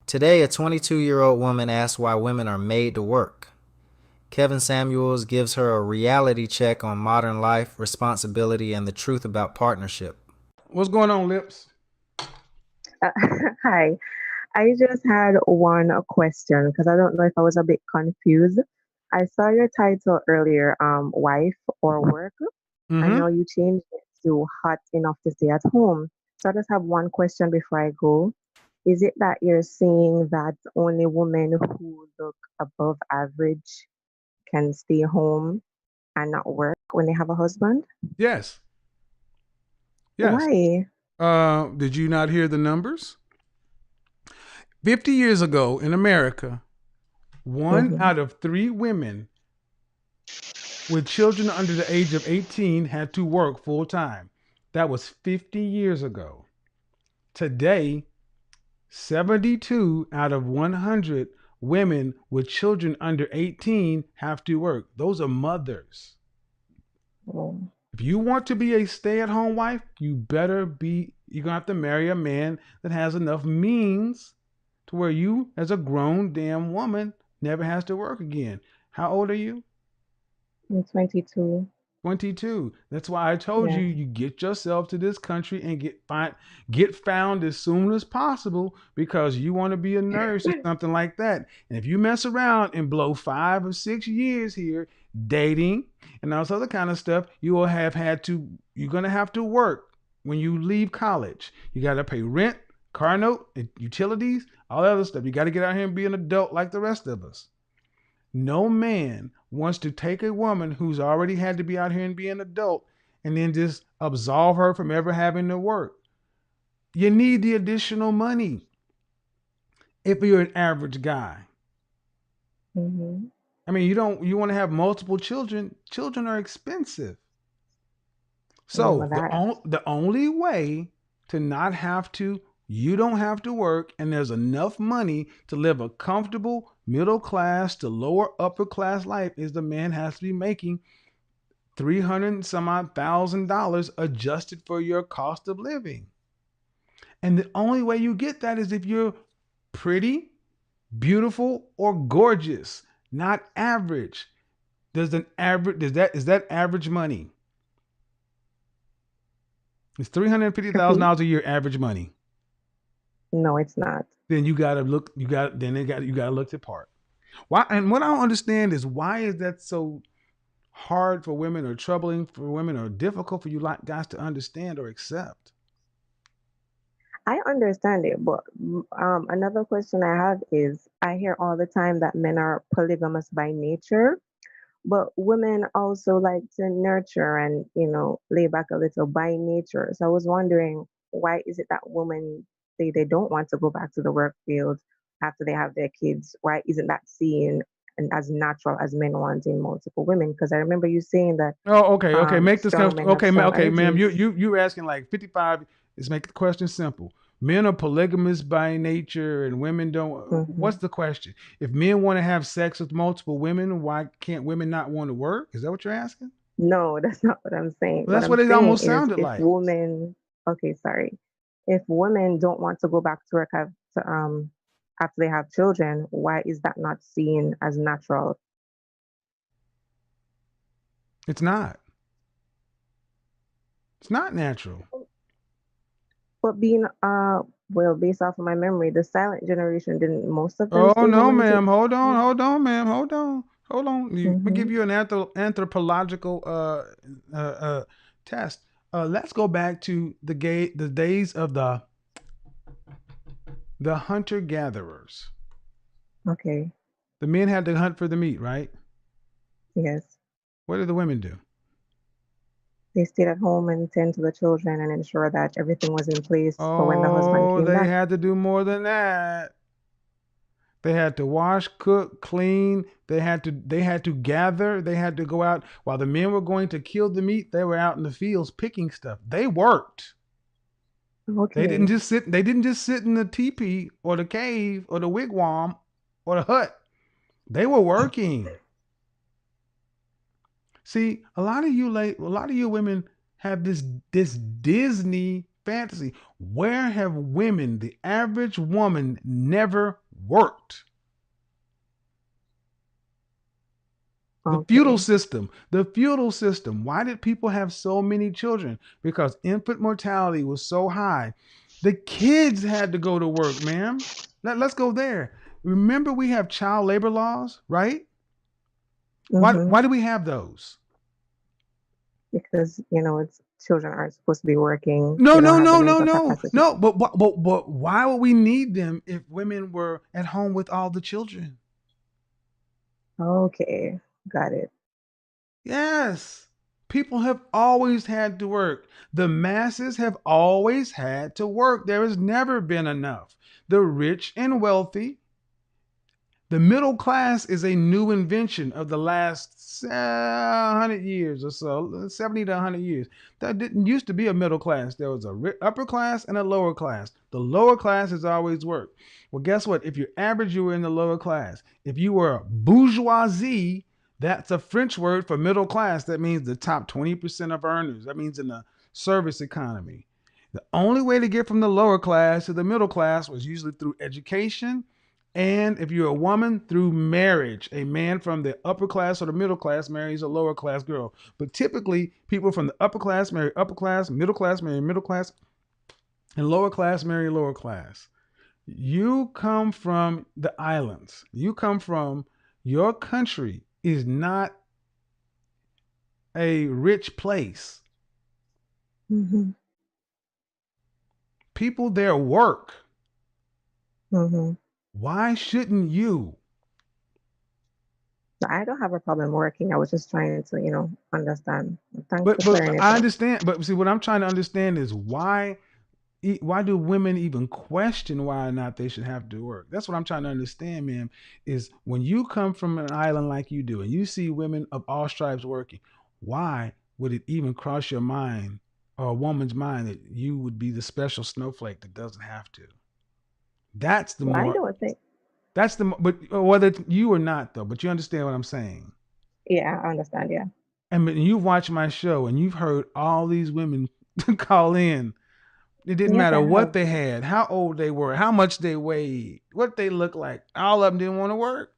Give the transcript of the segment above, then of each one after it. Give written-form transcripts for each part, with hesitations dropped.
Today, a 22-year-old woman asks why women are made to work. Kevin Samuels gives her a reality check on modern life, responsibility, and the truth about partnership. What's going on, Lips? Uh, Hi, I just had one question because I don't know if I was a bit confused. I saw your title earlier, wife or work, and now Mm-hmm. you changed it to hot enough to stay at home. So I just have one question before I go. Is it that you're saying that only women who look above average can stay home and not work when they have a husband? Yes. Yes. Why? Did you not hear the numbers? 50 years ago in America, one Hmm. out of three women with children under the age of 18 had to work full time. That was 50 years ago. Today, 72 out of 100 women with children under 18 have to work. Those are mothers. Oh, If you want to be a stay at home wife, you're going to have to marry a man that has enough means to where you, as a grown damn woman, never has to work again. How old are you? I'm 22. 22. That's why I told Yeah. you get yourself to this country and get found as soon as possible because you want to be a nurse or something like that. And if you mess around and blow 5 or 6 years here dating and all this other kind of stuff, you're gonna have to work when you leave college. You gotta pay rent, car note, utilities, all that other stuff. You gotta get out here and be an adult like the rest of us. No man wants to take a woman who's already had to be out here and be an adult and then just absolve her from ever having to work. You need the additional money if you're an average guy. Hmm. I mean, you want to have multiple children. Children are expensive. I remember So that. the only way to not have to, you don't have to work, and there's enough money to live a comfortable middle class to lower upper class life is the man has to be making 300 and some odd $1,000 adjusted for your cost of living. And the only way you get that is if you're pretty, beautiful, or gorgeous, not average. Is that average money? It's Repeat? $350,000 a year average money. No, it's not. Then you gotta look the part. Why? And what I don't understand is why is that so hard for women or troubling for women or difficult for you like guys to understand or accept? I understand it, but another question I have is I hear all the time that men are polygamous by nature, but women also like to nurture and, lay back a little by nature. So I was wondering, why is it that women say they don't want to go back to the work field after they have their kids? Why isn't that seen and as natural as men wanting multiple women? Because I remember you saying that Oh, okay, okay. Make this strong kind of men have strong okay, ma'am. energies. You asking like 55 is make the question simple. Men are polygamous by nature, and women don't. Hmm. What's the question? If men want to have sex with multiple women, why can't women not want to work? Is that what you're asking? No, that's not what I'm saying. Well, What that's what I'm it saying almost is sounded if like. women, okay, sorry. If women don't want to go back to work after they have children, why is that not seen as natural? It's not. It's not natural. But well, based off of my memory, the silent generation didn't most of them Oh stay home no, and take ma'am. care? Hold on, ma'am. Hold on. We give Mm-hmm. you an anthropological test. Let's go back to the days of the hunter gatherers. Okay. The men had to hunt for the meat, right? Yes. What did the women do? They stayed at home and tend to the children and ensure that everything was in place for when the husband Oh, came they back. had to do more than that. They had to wash, cook, clean. They had to gather. They had to go out while the men were going to kill the meat. They were out in the fields picking stuff. They worked. Okay. They didn't just sit in the teepee or the cave or the wigwam or the hut. They were working. See, a lot of you women have this Disney fantasy. Where have women, the average woman, never worked? The feudal Okay. system. The feudal system. Why did people have so many children? Because infant mortality was so high. The kids had to go to work, ma'am. Let's go there. Remember, we have child labor laws, right? Why, Mm-hmm. why do we have those? Because, it's children aren't supposed to be working. No, They don't no, have the no, no, mental no, capacity. no. But why would we need them if women were at home with all the children? Okay. Got it. Yes. People have always had to work. The masses have always had to work. There has never been enough. The rich and wealthy, the middle class is a new invention of the last 100 years or so, 70 to 100 years. That didn't used to be a middle class. There was a upper class and a lower class. The lower class has always worked. Well, guess what? If you're average, you were in the lower class. If you were bourgeoisie, that's a French word for middle class. That means the top 20% of earners. That means in the service economy. The only way to get from the lower class to the middle class was usually through education, and if you're a woman, through marriage. A man from the upper class or the middle class marries a lower class girl. But typically, people from the upper class marry upper class, middle class marry middle class, and lower class marry lower class. You come from the islands. You come from your country is not a rich place. Mm-hmm. People there work. Mm-hmm. Why shouldn't you? I don't have a problem working. I was just trying to, understand. Thanks for But clearing it I up. understand. But see, what I'm trying to understand is why do women even question why or not they should have to work? That's what I'm trying to understand, ma'am. Is when you come from an island like you do and you see women of all stripes working, why would it even cross your mind or a woman's mind that you would be the special snowflake that doesn't have to? That's the Well, I more. don't think. But whether it's you or not though, but you understand what I'm saying. Yeah, I understand. Yeah. And when you've watched my show and you've heard all these women call in. It didn't Yes, matter I what have. they had, how old they were, how much they weighed, what they looked like. All of them didn't want to work.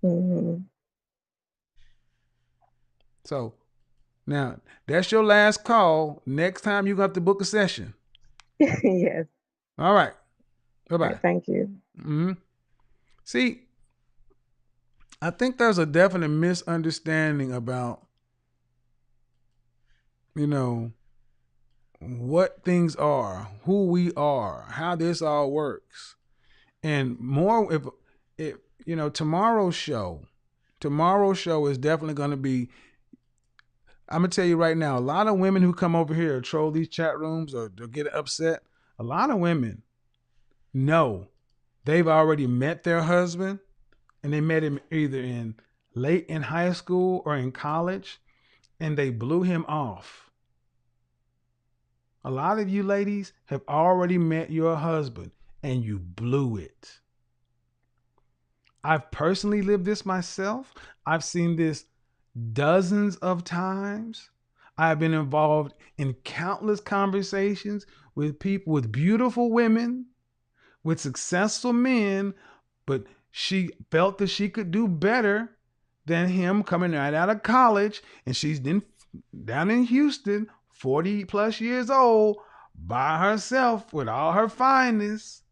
Mm-hmm. So now that's your last call. Next time you have to book a session. Yes. All right. Bye All bye. right. Thank you. Mm-hmm. See, I think there's a definite misunderstanding about, you know, what things are, who we are, how this all works. And more if tomorrow's show is definitely going to be. I'm gonna tell you right now, a lot of women who come over here or troll these chat rooms or they'll get upset. A lot of women know they've already met their husband and they met him either in late in high school or in college and they blew him off. A lot of you ladies have already met your husband and you blew it. I've personally lived this myself. I've seen this dozens of times. I've been involved in countless conversations with people, with beautiful women, with successful men, but she felt that she could do better than him coming right out of college. And she's down in Houston, 40 plus years old, by herself with all her fineness.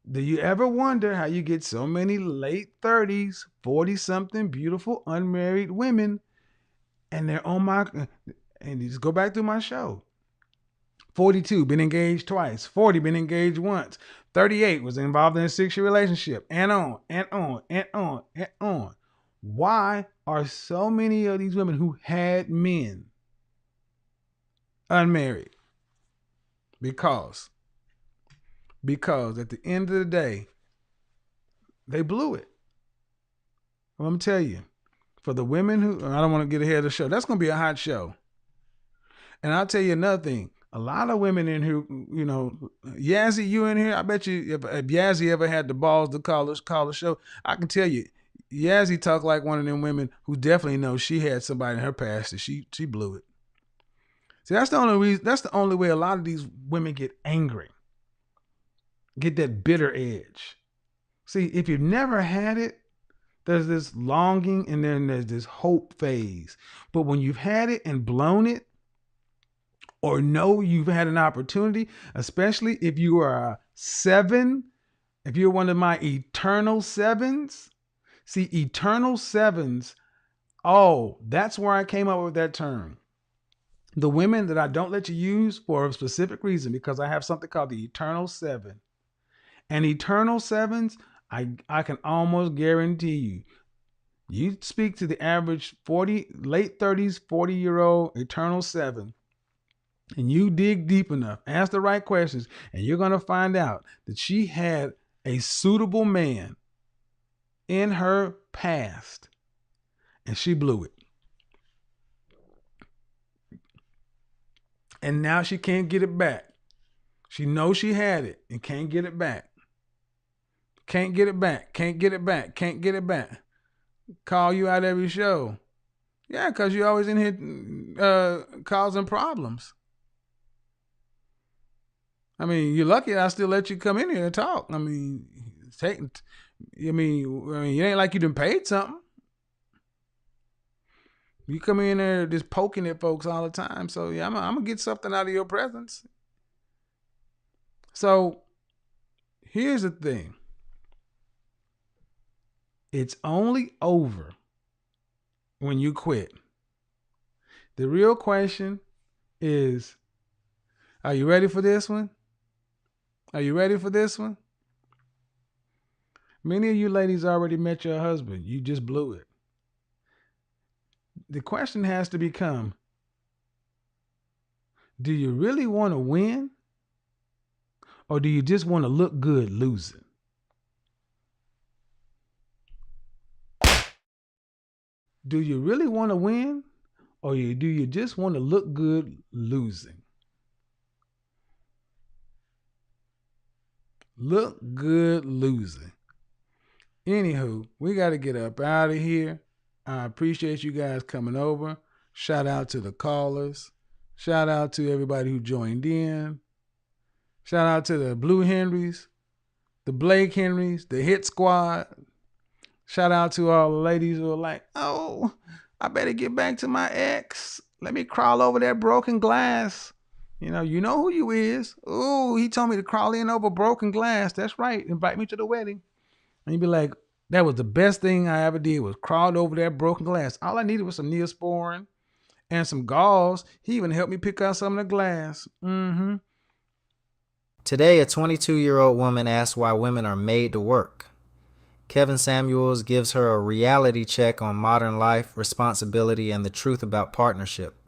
Do you ever wonder how you get so many late 30s, 40 something beautiful unmarried women and they're on my, and you just go back through my show. 42, been engaged twice. 40, been engaged once. 38, was involved in a 6-year relationship, and on, and on, and on, and on. Why are so many of these women who had men unmarried? Because at the end of the day, they blew it. Well, I'm gonna tell you, for the women who, I don't want to get ahead of the show, that's gonna be a hot show. And I'll tell you another thing. A lot of women in here, Yazzie, you in here? I bet you if Yazzie ever had the balls to call the show, I can tell you, Yazzie talk like one of them women who definitely knows she had somebody in her past that she blew it. See, that's the only reason. That's the only way a lot of these women get angry, get that bitter edge. See, if you've never had it, there's this longing and then there's this hope phase. But when you've had it and blown it, or know you've had an opportunity, especially if you are a 7, if you're one of my eternal 7s. See, eternal 7s, oh, that's where I came up with that term. The women that I don't let you use for a specific reason, because I have something called the eternal 7. And eternal 7s, I can almost guarantee you speak to the average late 30s, 40-year-old eternal 7, and you dig deep enough, ask the right questions, and you're going to find out that she had a suitable man in her past, and she blew it. And now she can't get it back. She knows she had it and can't get it back. Can't get it back. Can't get it back. Can't get it back. Call you out every show. Yeah, because you're always in here causing problems. I mean, you're lucky I still let you come in here and talk. I mean, you ain't like you done paid something. You come in there just poking at folks all the time. So yeah, I'm gonna get something out of your presence. So here's the thing. It's only over when you quit. The real question is, are you ready for this one? Are you ready for this one? Many of you ladies already met your husband. You just blew it. The question has to become, do you really want to win? Or do you just want to look good losing? Do you really want to win? Or do you just want to look good losing? Look good losing. Anywho, we got to get up out of here. I appreciate you guys coming over. Shout out to the callers. Shout out to everybody who joined in. Shout out to the Blue Henrys, the Blake Henrys, the Hit Squad. Shout out to all the ladies who are like, oh, I better get back to my ex. Let me crawl over that broken glass. You know who you is. Oh, he told me to crawl in over broken glass. That's right. Invite me to the wedding. And you'd be like, that was the best thing I ever did, was crawled over that broken glass. All I needed was some Neosporin and some gauze. He even helped me pick out some of the glass. Today, a 22-year-old woman asks why women are made to work. Kevin Samuels gives her a reality check on modern life, responsibility, and the truth about partnership.